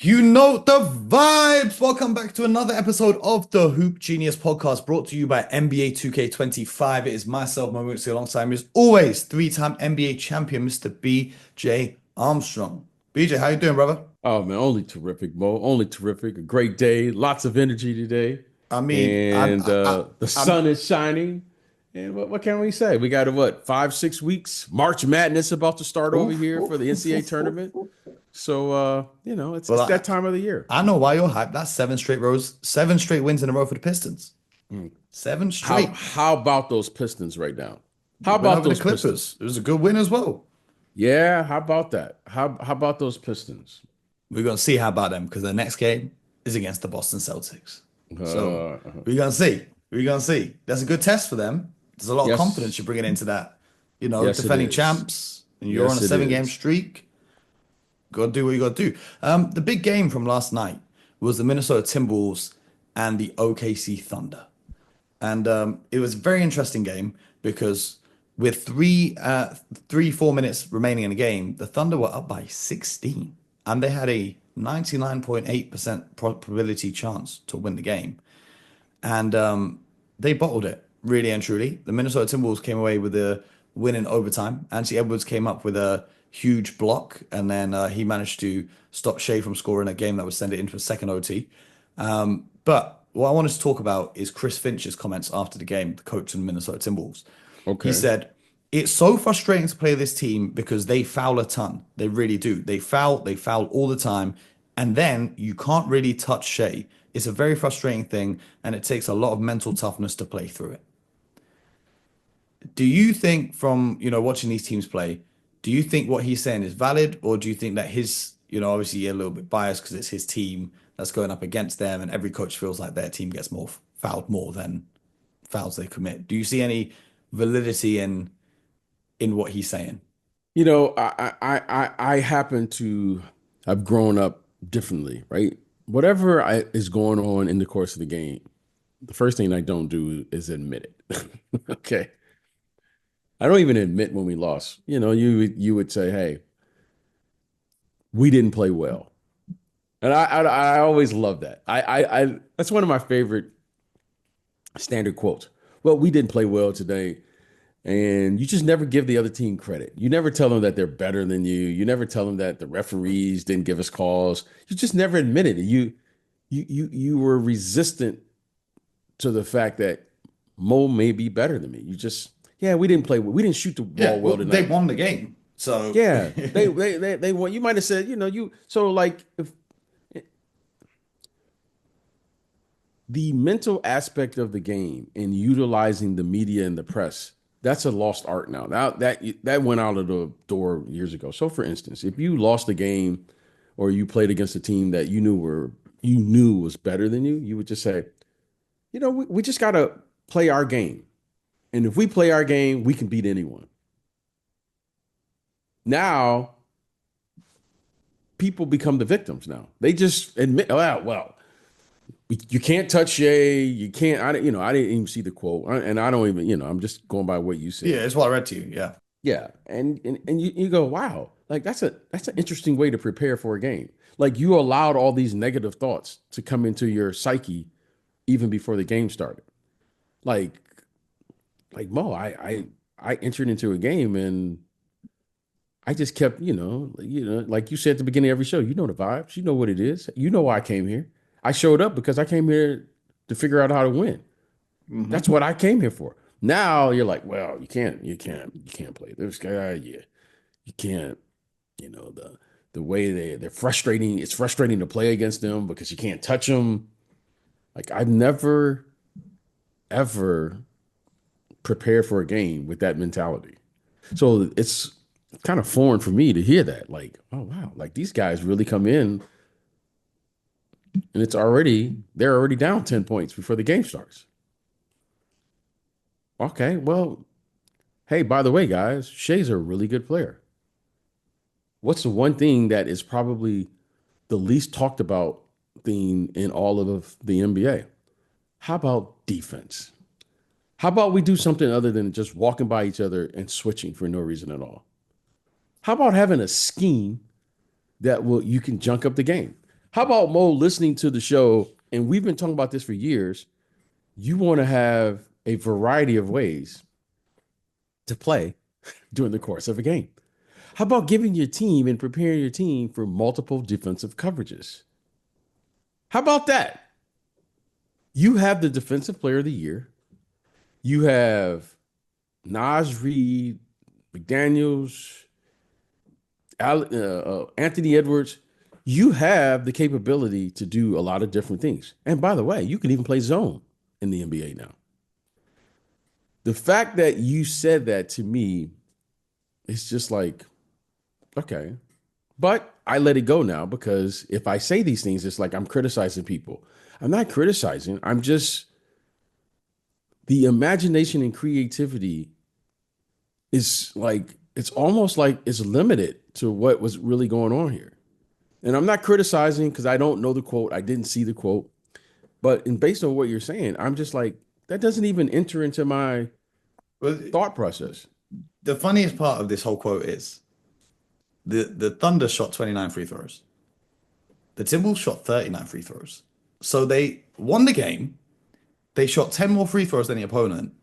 You know the vibes. Welcome back to another episode of the Hoop Genius podcast brought to you by NBA 2K25. It is myself, Mooncey, alongside me as always, three-time NBA champion, Mr. BJ Armstrong. BJ, how you doing, brother? Oh man, only terrific, Mo. Only terrific. A great day. Lots of energy today. I mean, And the I'm sun is shining. And what can we say? We got what, 5, 6 weeks? March Madness about to start over oof, here for oof, the oof, NCAA oof, oof, tournament. oof. So it's Well, it's that time of the year. I know why you're hyped. That's seven straight wins in a row for the Pistons. Mm. Seven How straight. how about those Pistons right now? How Win about over the those Pistons? Clippers. It was a good win as well. Yeah, how about that? How about those Pistons? We're gonna see how about them because the next game is against the Boston Celtics. So Uh, we're gonna see. We're gonna see. That's a good test for them. There's a lot of confidence yes, you're bringing into that. yes, it Defending is. champs, and you're on a Yes, it seven-game is. streak. Gotta do what you gotta do. The big game from last night was the Minnesota Timberwolves and the OKC Thunder. And it was a very interesting game because with 4 minutes remaining in the game, the Thunder were up by 16 and they had a 99.8% probability chance to win the game. And they bottled it, really and truly. The Minnesota Timberwolves came away with a win in overtime. Anthony Edwards came up with a huge block, and then he managed to stop Shea from scoring a game that would send it into a second OT. But what I wanted to talk about is Chris Finch's comments after the game, the coach of the Minnesota Timberwolves. He Okay. said, it's so frustrating to play this team because they foul a ton. They really do. They foul all the time. And then you can't really touch Shea. It's a very frustrating thing, and it takes a lot of mental toughness to play through it. Do you think from, watching these teams play, do you think what he's saying is valid, or do you think that his, obviously you're a little bit biased because it's his team that's going up against them, and every coach feels like their team gets more fouled more than fouls they commit. Do you see any validity in what he's saying? I happen to have grown up differently, right? Is going on in the course of the game, the first thing I don't do is admit it. Okay. I don't even admit when we lost. You would say, "Hey, we didn't play well," and I always love that. I that's one of my favorite standard quotes. Well, we didn't play well today. And you just never give the other team credit. You never tell them that they're better than you. You never tell them that the referees didn't give us calls. You just never admitted it. You were resistant to the fact that Mo may be better than me. Yeah, we didn't play well. We didn't shoot the Yeah, ball well well, they tonight. won the game. So Yeah, they won. You might have said, you so like if the mental aspect of the game and utilizing the media and the press, that's a lost art now. Now that went out of the door years ago. So for instance, if you lost a game or you played against a team that you knew was better than you, you would just say, we just gotta play our game. And if we play our game, we can beat anyone. Now people become the victims now. They just admit, oh, well, you can't touch Shea. You can't. I didn't even see the quote, and I don't even. I'm just going by what you yeah, said. it's what I read to you. Yeah. Yeah, and you go, wow, like that's an interesting way to prepare for a game. Like you allowed all these negative thoughts to come into your psyche even before the game started. Like like Mo, I entered into a game and I just kept, like you said at the beginning of every show, you know the vibes, you know what it is, you know why I came here. I showed up because I came here to figure out how to win. That's Hmm. what I came here for. Now you're like, well, you can't play this guy. Yeah, you can't. The way they're frustrating. It's frustrating to play against them because you can't touch them. Like I've never ever prepared for a game with that mentality. So it's kind of foreign for me to hear that. Like, oh wow, like these guys really come in and they're already down 10 points before the game starts. Okay, well, hey, by the way, guys, Shea's a really good player. What's the one thing that is probably the least talked about thing in all of the NBA? How about defense? How about we do something other than just walking by each other and switching for no reason at all? How about having a scheme that will you can junk up the game? How about Mo listening to the show? And we've been talking about this for years. You want to have a variety of ways to play during the course of a game. How about giving your team and preparing your team for multiple defensive coverages? How about that? You have the defensive player of the year. You have Nas Reed, McDaniels, Anthony Edwards. You have the capability to do a lot of different things. And by the way, you can even play zone in the NBA now. The fact that you said that to me is just like, okay. But I let it go now because if I say these things, it's like I'm criticizing people. I'm not criticizing. I'm just the imagination and creativity is like it's almost like it's limited to what was really going on here. And I'm not criticizing because I don't know the quote. I didn't see the quote. But based on what you're saying, I'm just like, that doesn't even enter into my Well, thought process. the funniest part of this whole quote is the Thunder shot 29 free throws. The Timberwolves shot 39 free throws. So they won the game. They shot 10 more free throws than the opponent.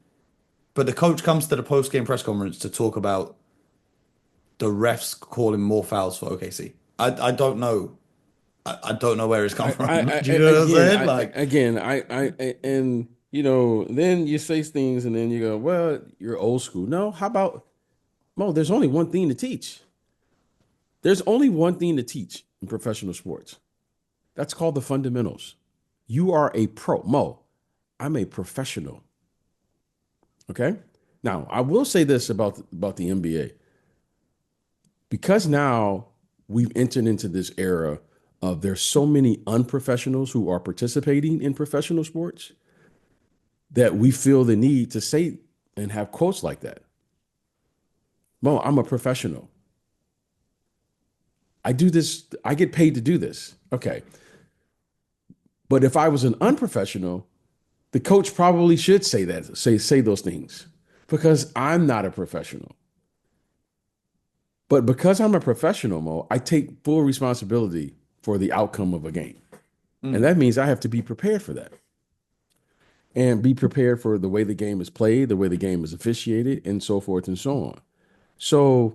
But the coach comes to the post-game press conference to talk about the refs calling more fouls for OKC. I don't know. I don't know where it's come from. Do you know what I'm saying? Like, And you know, then you say things and then you go, well, you're old school. No, how about Mo? There's only one thing to teach. There's only one thing to teach in professional sports. That's called the fundamentals. You are a pro. Mo, I'm a professional. Okay. Now, I will say this about the NBA. Because now we've entered into this era of there's so many unprofessionals who are participating in professional sports that we feel the need to say and have quotes like that. Mo, I'm a professional. I do this, I get paid to do this. Okay. But if I was an unprofessional, the coach probably should say that, say those things because I'm not a professional. But because I'm a professional, Mo, I take full responsibility for the outcome of a game. And that means I have to be prepared for that and be prepared for the way the game is played, the way the game is officiated, and so forth and so on. So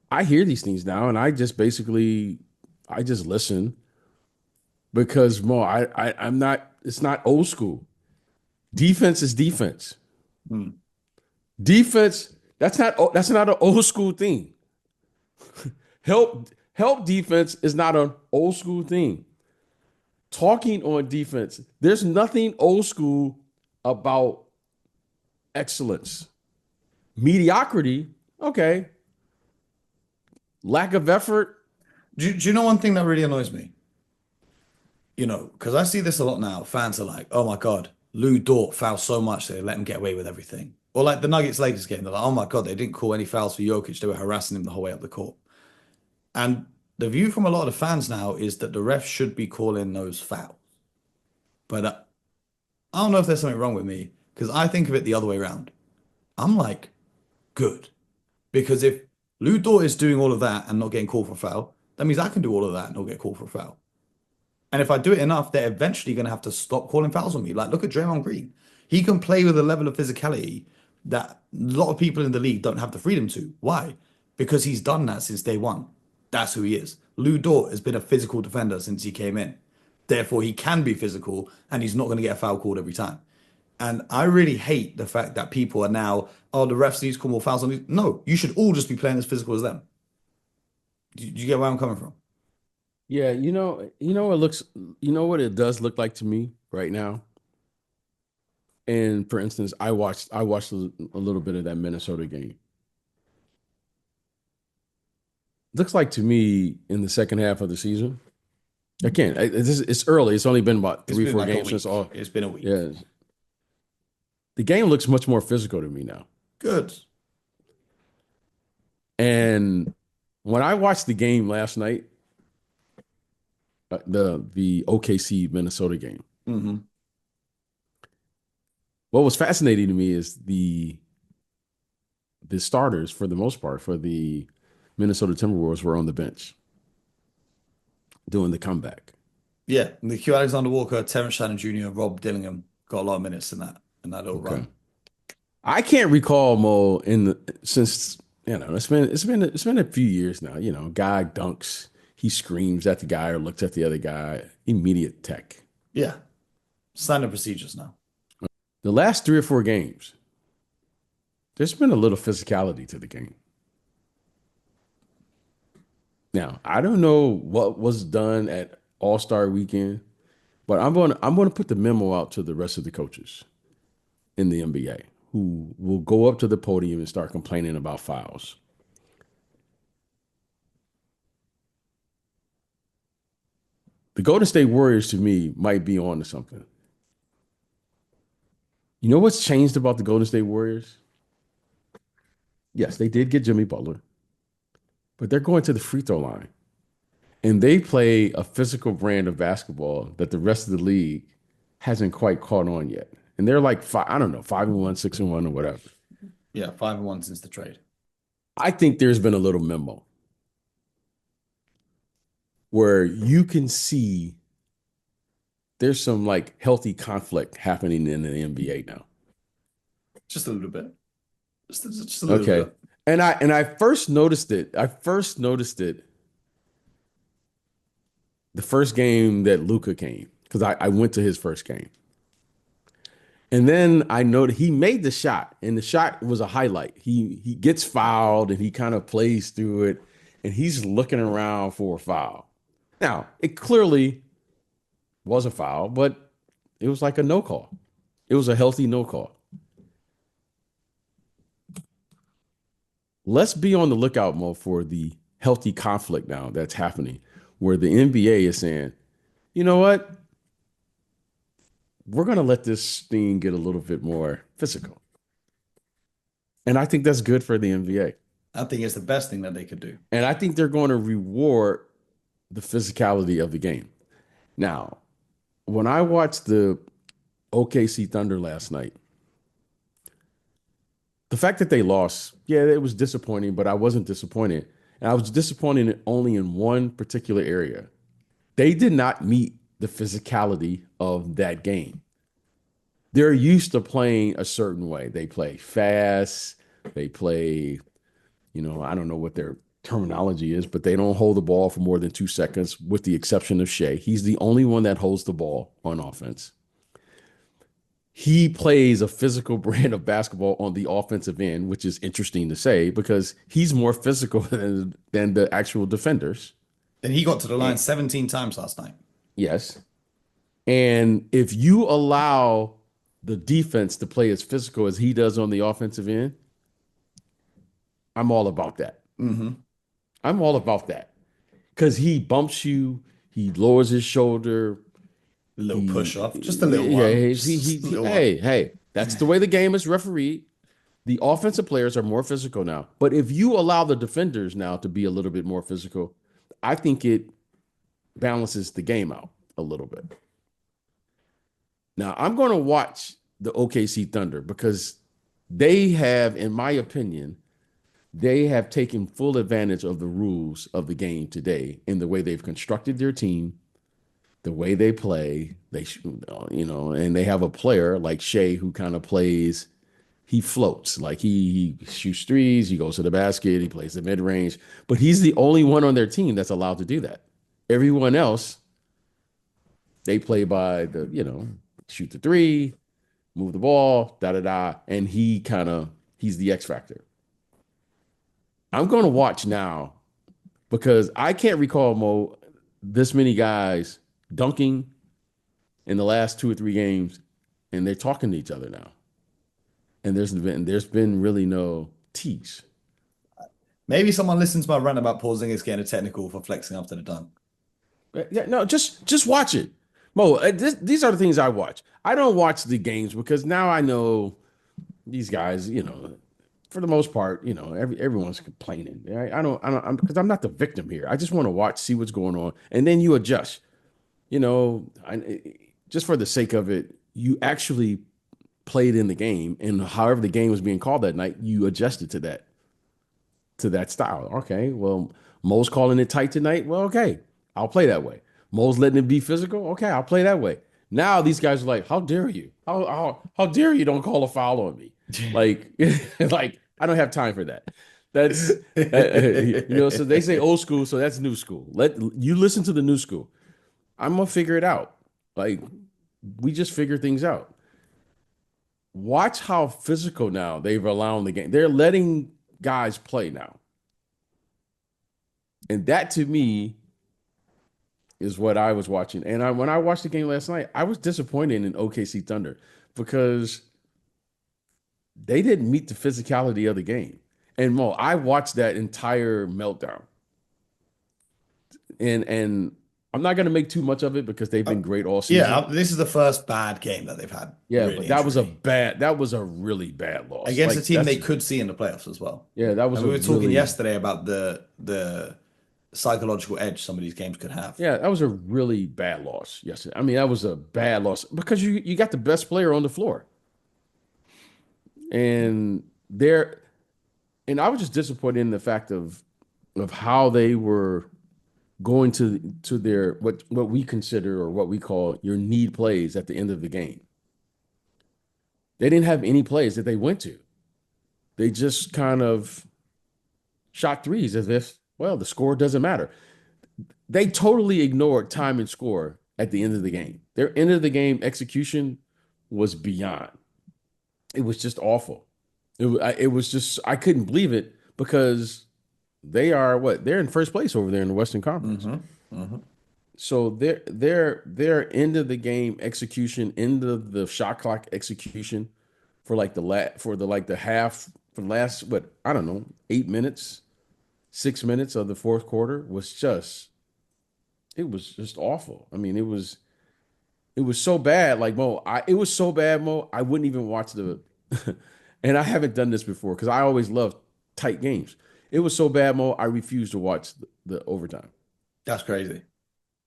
I hear these things now and I just basically, I just listen because Mo, I'm not, it's not old school. Defense is defense. hmm. Defense, that's not an old school thing. Help defense is not an old school thing. Talking on defense, there's nothing old school about excellence. Mediocrity, okay. Lack of effort. Do you know one thing that really annoys me? You know, because I see this a lot now. Fans are like, oh my God, Lou Dort fouled so much they let him get away with everything. Or like the Nuggets Lakers game, they're like, oh my God, they didn't call any fouls for Jokic. They were harassing him the whole way up the court. And the view from a lot of the fans now is that the refs should be calling those fouls. But I don't know if there's something wrong with me because I think of it the other way around. I'm like, good. Because if Lou Dort is doing all of that and not getting called for a foul, that means I can do all of that and not get called for a foul. And if I do it enough, they're eventually going to have to stop calling fouls on me. Like, look at Draymond Green. He can play with a level of physicality that a lot of people in the league don't have the freedom to. Why? Because he's done that since day one. That's who he is. Lou Dort has been a physical defender since he came in. Therefore, he can be physical and he's not going to get a foul called every time. And I really hate the fact that people are now, oh, the refs need to call more fouls on these. No, you should all just be playing as physical as them. Do you get where I'm coming from? Yeah, you know what it does look like to me right now. And for instance, I watched a little bit of that Minnesota game. Looks like to me in the second half of the season. Again, it's early. It's only been about It's three, been four like a games since week. all. It's been a week. Yeah, the game looks much more physical to me now. Good. And when I watched the game last night, the OKC Minnesota game, Hmm. what was fascinating to me is the starters for the most part for the Minnesota Timberwolves were on the bench. doing the comeback. Yeah, the Q Alexander Walker, Terrence Shannon Jr., Rob Dillingham got a lot of minutes in that little Okay. run. I can't recall Mo in the since it's been a few years now. Guy dunks, he screams at the guy or looks at the other guy. Immediate tech. Yeah, standard procedures now. The last 3 or 4 games, there's been a little physicality to the game. Now, I don't know what was done at All-Star Weekend, but I'm going to put the memo out to the rest of the coaches in the NBA who will go up to the podium and start complaining about fouls. The Golden State Warriors to me might be on to something. You know what's changed about the Golden State Warriors? Yes, they did get Jimmy Butler, but they're going to the free throw line. And they play a physical brand of basketball that the rest of the league hasn't quite caught on yet. And they're like five, I don't know, 5-1, 6-1, or whatever. Yeah, 5-1 since the trade. I think there's been a little memo where you can see there's some like healthy conflict happening in the NBA now. Just a little bit. Just a little Okay. bit. And I first noticed it. I first noticed it the first game that Luca came, because I went to his first game. And then I noted he made the shot, and the shot was a highlight. He gets fouled and he kind of plays through it, and he's looking around for a foul. Now, it clearly was a foul, but it was like a no call. It was a healthy no call. Let's be on the lookout, Mo, for the healthy conflict now that's happening, where the NBA is saying, you know what? We're going to let this thing get a little bit more physical. And I think that's good for the NBA. I think it's the best thing that they could do. And I think they're going to reward the physicality of the game. Now, when I watched the OKC Thunder last night, the fact that they lost, yeah, it was disappointing, but I wasn't disappointed. And I was disappointed only in one particular area. They did not meet the physicality of that game. They're used to playing a certain way. They play fast. They play, I don't know what their terminology is, but they don't hold the ball for more than 2 seconds, with the exception of Shea. He's the only one that holds the ball on offense. He plays a physical brand of basketball on the offensive end, which is interesting to say because he's more physical than the actual defenders. And he got to the line And, 17 times last night. yes. And if you allow the defense to play as physical as he does on the offensive end, I'm all about that. Mm-hmm. I'm all about that because he bumps you, he lowers his shoulder. A little push off, just a little Yeah, one. Just a little one. hey, that's the way the game is refereed. The offensive players are more physical now. But if you allow the defenders now to be a little bit more physical, I think it balances the game out a little bit. Now, I'm going to watch the OKC Thunder because they have, in my opinion, they have taken full advantage of the rules of the game today in the way they've constructed their team, the way they play. And they have a player like Shea who kind of plays, he floats. Like he shoots threes, he goes to the basket, he plays the mid-range, but he's the only one on their team that's allowed to do that. Everyone else, they play by shoot the three, move the ball, and he's the X factor. I'm going to watch now because I can't recall, Mo, this many guys dunking in the last 2 or 3 games, and they're talking to each other now. And there's been really no tease. Maybe someone listens to my rant about Porzingis getting a technical for flexing after the dunk. Yeah, no, just watch it, Mo. These are the things I watch. I don't watch the games because now I know these guys. For the most part, everyone's complaining. I don't, because I'm not the victim here. I just want to watch, see what's going on, and then you adjust. Just for the sake of it, you actually played in the game, and however the game was being called that night, you adjusted to that style. Okay, well, Mo's calling it tight tonight. Well, okay, I'll play that way. Mo's letting it be physical. Okay, I'll play that way. Now these guys are like, how dare you? How dare you don't call a foul on me? Like, like I don't have time for that. That's so they say old school, so that's new school. Let you listen to the new school. I'm gonna figure it out. Like we just figure things out. Watch how physical now they've allowed the game. They're letting guys play now. And that to me is what I was watching. And when I watched the game last night, I was disappointed in OKC Thunder because they didn't meet the physicality of the game. And Mo, I watched that entire meltdown. And I'm not going to make too much of it because they've been great all Yeah, season. this is the first bad game that they've had, Yeah, but really and truly, that was a really bad loss. against a Like team they that's could see in the playoffs as well. yeah, that was And a we were talking really yesterday about the psychological edge some of these games could have. yeah, that was a really bad loss yesterday. I mean, that was a bad loss because you got the best player on the floor. And there and I was just disappointed in the fact of how they were going to their what we consider or what we call your need plays at the end of the game. They didn't have any plays that they went to. They just kind of shot threes as if, well, the score doesn't matter. They totally ignored time and score at the end of the game. Their end of the game execution was beyond. It was just awful. It was just I couldn't believe it because they are what they're in first place over there in the Western Conference. Hmm. Hmm. So their end of the game execution, end of the shot clock execution for like the half for the last what I don't know 8 minutes, 6 minutes of the fourth quarter was just it was just awful. I mean it was so bad like Mo it was so bad Mo I wouldn't even watch the and I haven't done this before because I always love tight games. It was so bad Mo I refused to watch the overtime. That's crazy.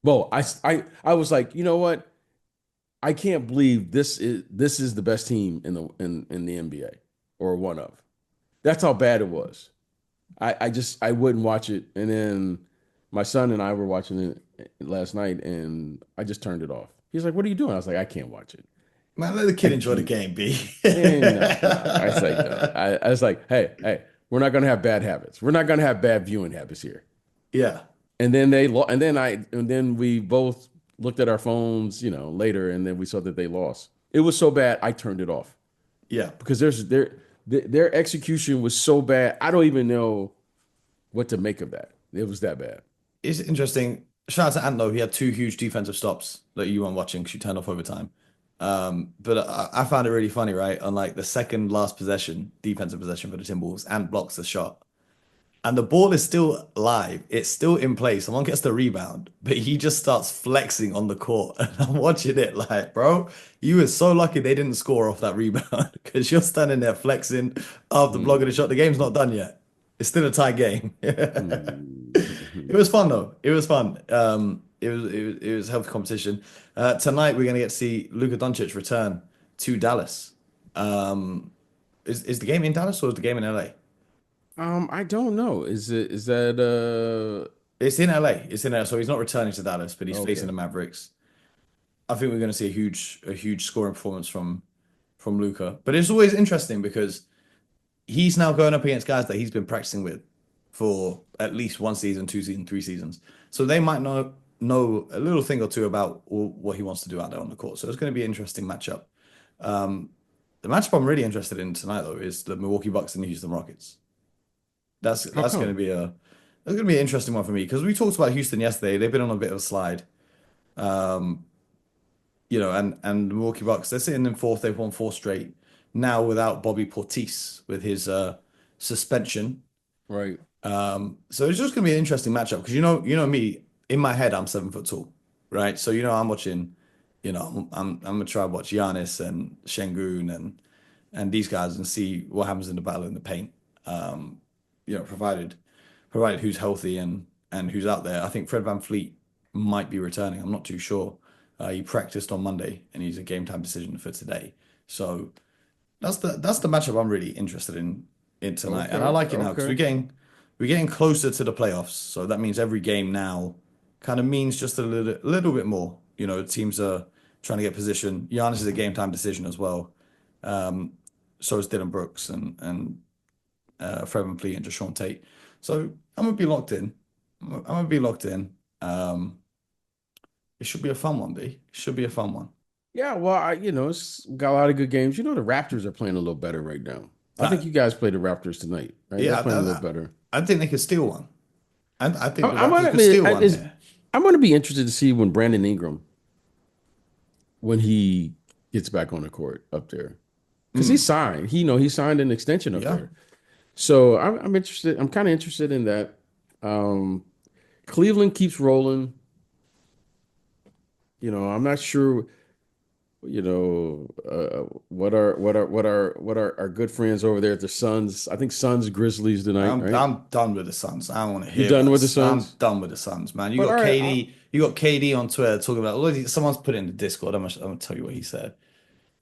Well, I was like, you know what? I can't believe this is the best team in the NBA or one of. That's how bad it was. I wouldn't watch it. And then my son and I were watching it last night and I just turned it off. He's like, "What are you doing?" I was like, "I can't watch it. Man, let the I kid enjoy the can't." game, B. And no. I was like, no. I was like, hey, we're not gonna have bad habits. We're not gonna have bad viewing habits here. Yeah, And then and then we both looked at our phones, later, and then we saw that they lost. It was so bad, I turned it off yeah. because their execution was so bad. I don't even know what to make of that. It was that bad. It's interesting. Shout out to Ant though. He had two huge defensive stops that you weren't watching because you turned off overtime. But I found it really funny, right? On like the second last possession, defensive possession for the Timberwolves, Ant blocks the shot. And the ball is still live. It's still in place. Someone gets the rebound, but he just starts flexing on the court. And I'm watching it like, bro, you were so lucky they didn't score off that rebound because you're standing there flexing after blocking the Mm. shot. The game's not done yet. It's still a tie game. It Mm. was fun though. It was fun. It was a healthy competition. Tonight we're gonna get to see Luka Doncic return to Dallas. Um, is the game in Dallas or is the game in LA? I don't know. Is that It's in LA. It's in LA. So he's not returning to Dallas, but he's facing okay. the Mavericks. I think we're going to see a huge scoring performance from Luca. But it's always interesting because he's now going up against guys that he's been practicing with for at least one season, two seasons, three seasons. So they might know a little thing or two about what he wants to do out there on the court. So it's going to be an interesting matchup. Um, the matchup I'm really interested in tonight though is the Milwaukee Bucks and the Houston Rockets. That's How that's going to come? be that's going to be an interesting one for me because we talked about Houston yesterday. They've been on a bit of a slide. Um, and the Milwaukee Bucks, they're sitting in fourth. They've won four straight now without Bobby Portis with his suspension. Right. So it's just going to be an interesting matchup because you know me, in my head I'm 7 foot tall, right? So I'm watching, I'm gonna try to watch Giannis and Şengün and these guys and see what happens in the battle in the paint. Um, provided who's healthy and who's out there. I think Fred VanVleet might be returning. I'm not too sure. He practiced on Monday and he's a game time decision for today. So that's the matchup I'm really interested in tonight. And I Okay. like it now because Okay. we're getting closer to the playoffs. So that means every game now kind of means just a little bit more. Teams are trying to get position. Giannis is a game time decision as well. Um, so is Dylan Brooks and Fred VanVleet and Deshaun Tate. So I'm gonna be locked in. I'm gonna be locked in. Um, it should be a fun one, B. It should be a fun one. Yeah, well, it's got a lot of good games. The Raptors are playing a little better right now. I think Uh, you guys played the Raptors tonight, right? They're yeah, playing a little better. I think they could steal one. I think the I'm Raptors gonna could be, steal one here. I'm gonna be interested to see when Brandon Ingram when he gets back on the court up there because he Mm, signed. He signed an extension up yeah. there. So I'm interested. I'm kind of interested in that. Um, Cleveland keeps rolling. I'm not sure. What are our good friends over there at the Suns? I think Suns Grizzlies tonight, right? I'm done with the Suns. I don't want to You hear done about with the this. I'm Suns? done with the Suns, man. You But got all right, KD. You got KD on Twitter talking about. Look, someone's put it in the Discord. I'm gonna tell you what he said.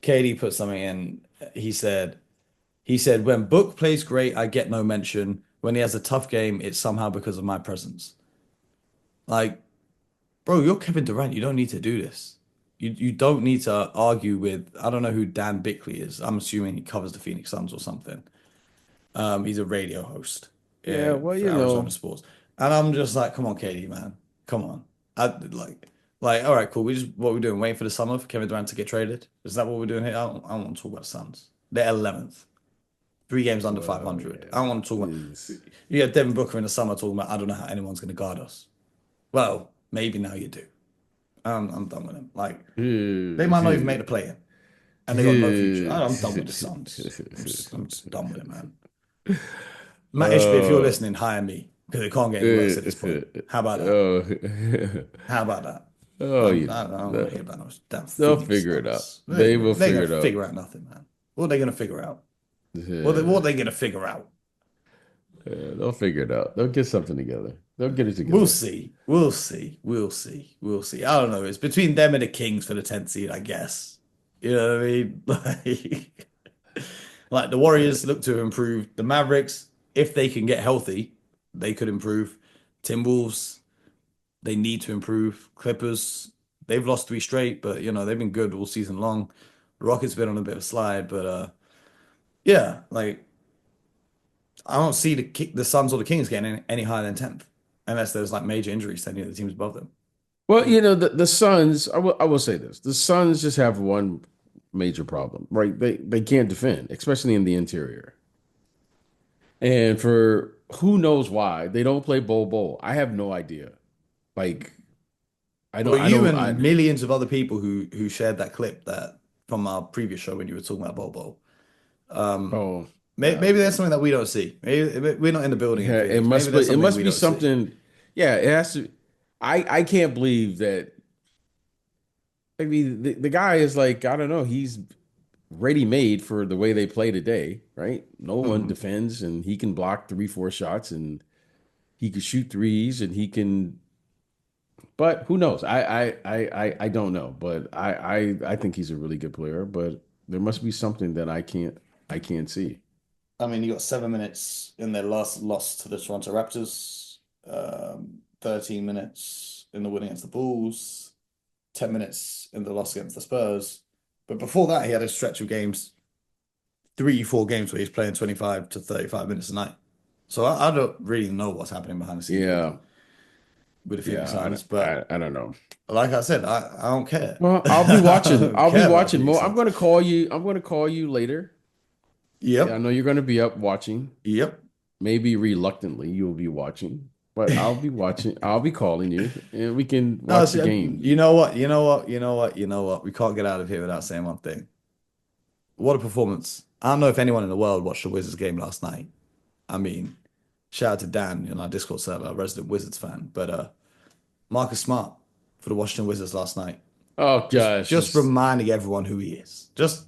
KD put something in. He said. He said, "When Book plays great, I get no mention. When he has a tough game, it's somehow because of my presence." Like, bro, you're Kevin Durant. You don't need to do this. You don't need to argue with. I don't know who Dan Bickley is. I'm assuming he covers the Phoenix Suns or something. He's a radio host yeah. Well, for Arizona Sports, and I'm just like, come on, Katie, man, come on. I all right, cool. What we doing? Waiting for the summer for Kevin Durant to get traded? Is that what we're doing here? I don't want to talk about the Suns. They're 11th, 3 games under well, 500. I don't want to talk about. is You get Devin Booker in the summer talking about. I don't know how anyone's going to guard us. Well, maybe now you do. I'm done with them. Like they might not even make the play in, and they got no future. I'm done with the Suns. I'm just done with it, man. Matt Ishby, if you're uh, listening, hire me because it can't get any worse at this point. How about that? oh, How about that? oh, I don't want to hear about those damn they'll Phoenix figure it out. Suns. They will They're figure gonna it out. figure out nothing, man. What are they gonna figure out? What are Yeah, they gonna figure out? they'll figure it out. They'll get something together. They'll get it We'll together. see. We'll see. We'll see. We'll see. I don't know. It's between them and the Kings for the 10th seed, I guess. You know what I mean? Like the Warriors look to improve. The Mavericks, if they can get healthy, they could improve. Timberwolves, they need to improve. Clippers, they've lost 3 straight, but they've been good all season long. Rockets been on a bit of a slide, but yeah, like I don't see the Suns or the Kings getting any higher than 10th, unless there's like major injuries to any of the teams above them. Well, the Suns. I will say this: the Suns just have one major problem, right? They can't defend, especially in the interior. And for who knows why they don't play Bol. I have no idea. Like I Well, don't. I you don't. and millions of other people who shared that clip that from our previous show when you were talking about Bobo. Um, Oh, maybe there's something that we don't see. Maybe we're not in the building in yeah. It Phoenix. Maybe must be. there's It something must we be don't see. something. Yeah, it has to. I can't believe that. I mean, the guy is like I don't know. He's ready made for the way they play today, right? No one Mhm. defends, and he can block 3, 4 shots, and he can shoot threes, and he can. But who knows? I don't know. But I think he's a really good player. But there must be something that I can't see. I mean, you got 7 minutes in their last loss to the Toronto Raptors, 13 minutes in the win against the Bulls, 10 minutes in the loss against the Spurs. But before that, he had a stretch of games, 3, 4 games where he's playing 25 to 35 minutes a night. So I don't really know what's happening behind the scenes Yeah, with the Phoenix yeah. Suns. I But I, I don't know. like I said, I don't care. Well, I'll be I watching. don't I'll be care about the watching Phoenix more. I'm Suns. going to call you. I'm going to call you later. Yeah, I Yep. know you're going to be up watching. Yep. Maybe reluctantly, you'll be watching, but I'll be watching. I'll be calling you, and we can No, watch the game. you know what? You know what? You know what? You know what? We can't get out of here without saying one thing. What a performance. I don't know if anyone in the world watched the Wizards game last night. I mean, shout out to Dan in our Discord server, a resident Wizards fan. But Marcus Smart for the Washington Wizards last night. Oh gosh, Just reminding everyone who he is. Just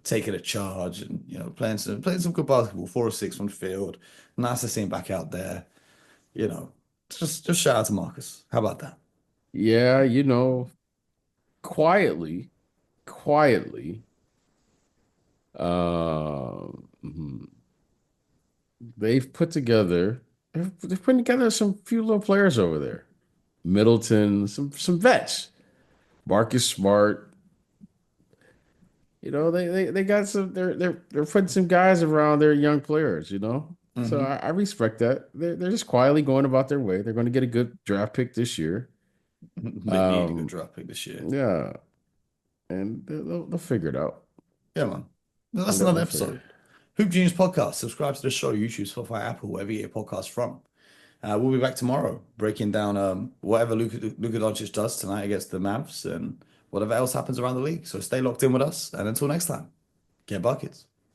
taking a charge and playing some good basketball, 4 or 6 from the field. Nice to see him back out there. You know, just shout out to Marcus. How about that? yeah. Quietly, quietly. Mhm. They've put together. They're putting together some few little players over there. Middleton, some vets. Marcus Smart. They got some. They're putting some guys around their young players. So Hmm. I respect that. They're just quietly going about their way. They're going to get a good draft pick this year. They need a good Um, draft pick this year. yeah, and they'll figure it out. Yeah, man. That's another They'll figure episode. it. Hoop Genius Podcast. Subscribe to the show, YouTube, Spotify, Apple, wherever you get your podcast from. We'll be back tomorrow breaking down whatever Luka Doncic does tonight against the Mavs and whatever else happens around the league. So stay locked in with us. And until next time, get buckets.